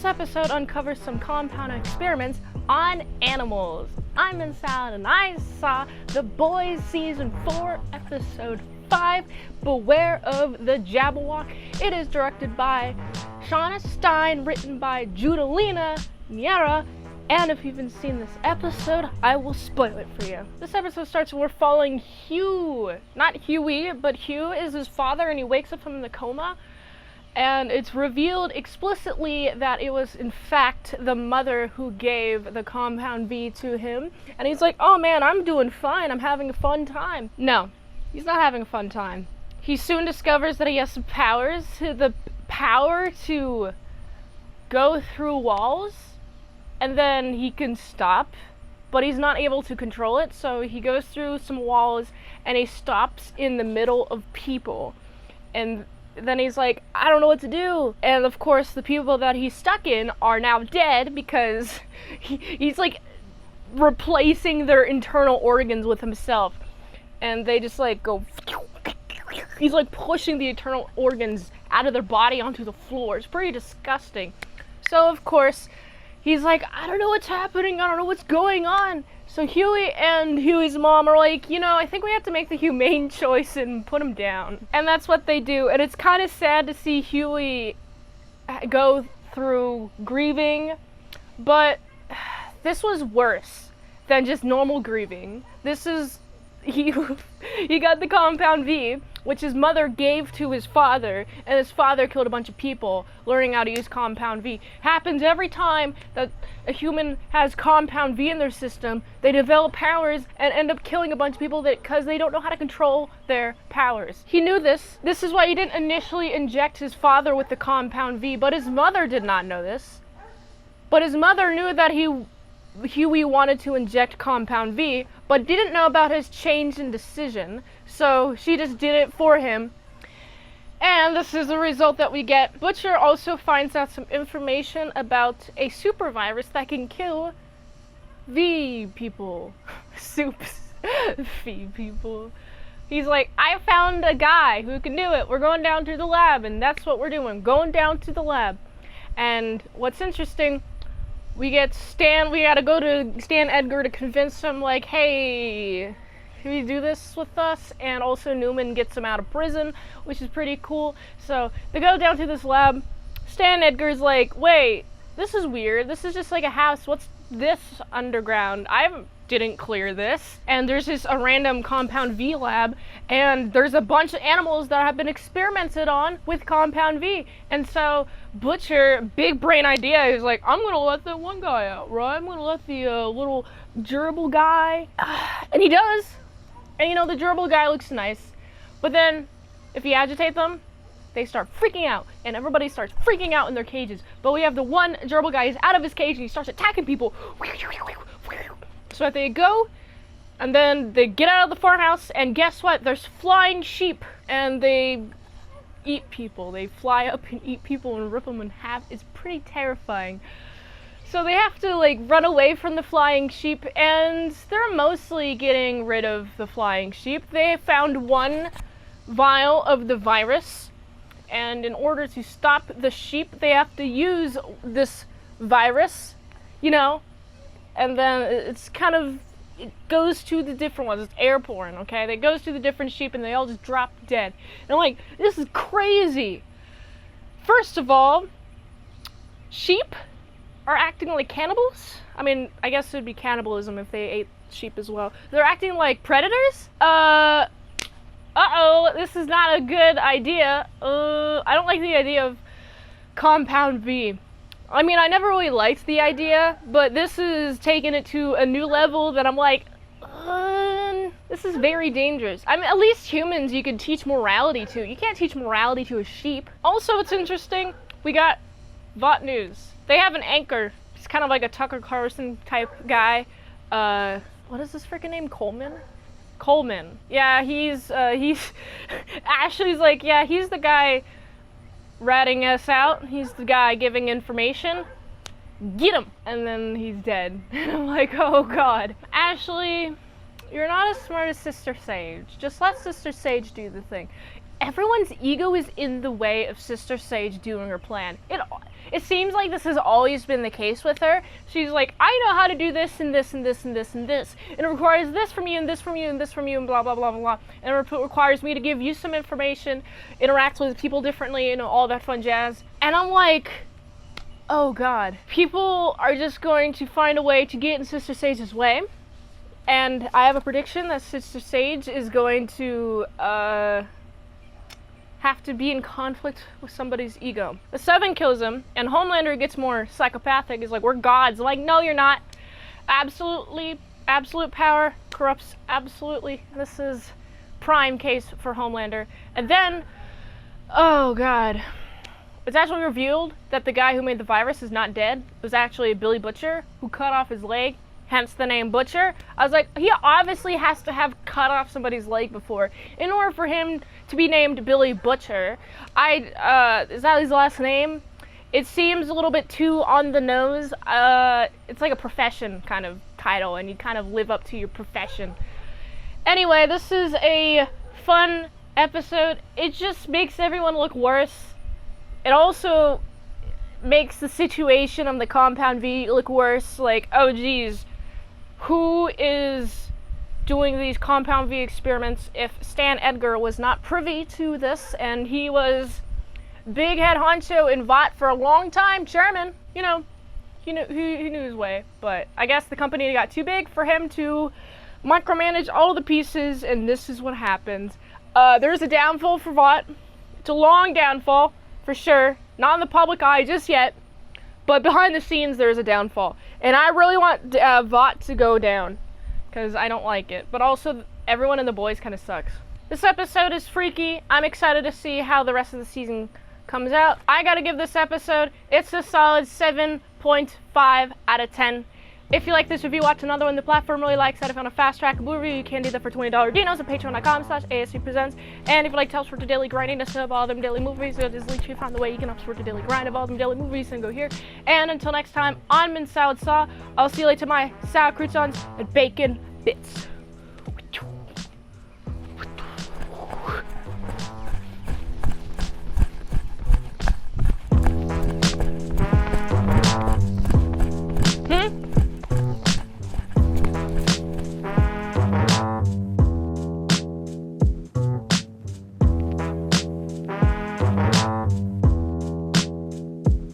This episode uncovers some compound experiments on animals. I'm Mint Salad and I saw The Boys Season 4, Episode 5, Beware of the Jabberwock. It is directed by Shauna Stein, written by Judalina Miera, and if you haven't seen this episode, I will spoil it for you. This episode starts we're following Hugh. Not Hughie, but Hugh is his father and he wakes up from the coma. And it's revealed explicitly that it was in fact the mother who gave the compound V to him. And he's like, oh man, I'm doing fine, I'm having a fun time. No, he's not having a fun time. He soon discovers that he has some powers, the power to go through walls, and then he can stop, but he's not able to control it, so he goes through some walls and he stops in the middle of people. And then he's like, I don't know what to do. And of course the people that he's stuck in are now dead because he's like replacing their internal organs with himself. And they just like go, he's like pushing the internal organs out of their body onto the floor. It's pretty disgusting. So of course he's like, I don't know what's happening, I don't know what's going on. So Hughie and Hughie's mom are like, you know, I think we have to make the humane choice and put him down. And that's what they do. And it's kind of sad to see Hughie go through grieving, but this was worse than just normal grieving. This is, he got the compound V, which his mother gave to his father, and his father killed a bunch of people learning how to use compound V. Happens every time that a human has compound V in their system. They develop powers and end up killing a bunch of people because they don't know how to control their powers. He knew this. This is why he didn't initially inject his father with the compound V, but his mother did not know this. But his mother knew that Hughie wanted to inject compound V, but didn't know about his change in decision, so she just did it for him. And this is the result that we get. Butcher also finds out some information about a super virus that can kill V people. Soups. V people. He's like, I found a guy who can do it. We're going down to the lab, and that's what we're doing. Going down to the lab. And what's interesting, we gotta go to Stan Edgar to convince him, like, hey, can you do this with us? And also Newman gets him out of prison, which is pretty cool. So they go down to this lab. Stan Edgar's like, wait, this is weird. This is just like a house. What's this underground? I didn't clear this. And there's just a random compound V lab, and there's a bunch of animals that have been experimented on with compound V. And so Butcher, big brain idea, is like, I'm gonna let that one guy out, right? I'm gonna let the little gerbil guy. And he does. And you know, the gerbil guy looks nice. But then, if you agitate them, they start freaking out. And everybody starts freaking out in their cages. But we have the one gerbil guy, he's out of his cage and he starts attacking people. So they go, and then they get out of the farmhouse, and guess what? There's flying sheep, and they eat people. They fly up and eat people and rip them in half. It's pretty terrifying. So they have to like run away from the flying sheep, and they're mostly getting rid of the flying sheep. They found one vial of the virus, and in order to stop the sheep, they have to use this virus, you know, and then it's kind of, it goes to the different ones. It's airborne, okay? It goes to the different sheep and they all just drop dead. And I'm like, this is crazy. First of all, sheep are acting like cannibals. I mean, I guess it would be cannibalism if they ate sheep as well. They're acting like predators? Uh-oh, this is not a good idea. I don't like the idea of compound V. I mean, I never really liked the idea, but this is taking it to a new level that I'm like, this is very dangerous. I mean, at least humans you could teach morality to. You can't teach morality to a sheep. Also, it's interesting, we got Vought News. They have an anchor. He's kind of like a Tucker Carlson type guy. What is this freaking name? Coleman. Yeah, he's Ashley's like, yeah, he's the guy ratting us out. He's the guy giving information. Get him! And then he's dead. And I'm like, oh god. Ashley, you're not as smart as Sister Sage. Just let Sister Sage do the thing. everyone's ego is in the way of Sister Sage doing her plan. It seems like this has always been the case with her. She's like, I know how to do this and this and this and this and this. And it requires this from you and this from you and this from you and blah, blah, blah, blah, blah. And it requires me to give you some information, interact with people differently, you know, all that fun jazz. And I'm like, oh God. People are just going to find a way to get in Sister Sage's way. And I have a prediction that Sister Sage is going to, have to be in conflict with somebody's ego. The 7 kills him, and Homelander gets more psychopathic. He's like, we're gods. I'm like, no, you're not. Absolute power corrupts absolutely. This is prime case for Homelander. And then, oh God, it's actually revealed that the guy who made the virus is not dead. It was actually Billy Butcher who cut off his leg, hence the name Butcher. I was like, he obviously has to have cut off somebody's leg before in order for him to be named Billy Butcher. Is that his last name? It seems a little bit too on the nose. It's like a profession kind of title, and you kind of live up to your profession. Anyway, this is a fun episode. It just makes everyone look worse. It also makes the situation on the Compound V look worse. Like, oh geez, who is doing these Compound V experiments if Stan Edgar was not privy to this, and he was big head honcho in VOT for a long time, chairman, you know, he knew his way, but I guess the company got too big for him to micromanage all the pieces, and this is what happened. There's a downfall for VOT. It's a long downfall, for sure. Not in the public eye just yet, but behind the scenes there's a downfall. And I really want VOT to go down, because I don't like it. But also, everyone in The Boys kind of sucks. This episode is freaky. I'm excited to see how the rest of the season comes out. I gotta give this episode, it's a solid 7.5 out of 10. If you like this review, watch another one the platform really likes. That if you want a fast track blue review, you can do that for $20 dinos at patreon.com/ASEPresents. And if you'd like to help support the daily grinding of all them daily movies, so just literally found the way you can help support the daily grind of all them daily movies, and go here. And until next time, I'm Mint Salad Saw. I'll see you later, my sour croutons and bacon bits.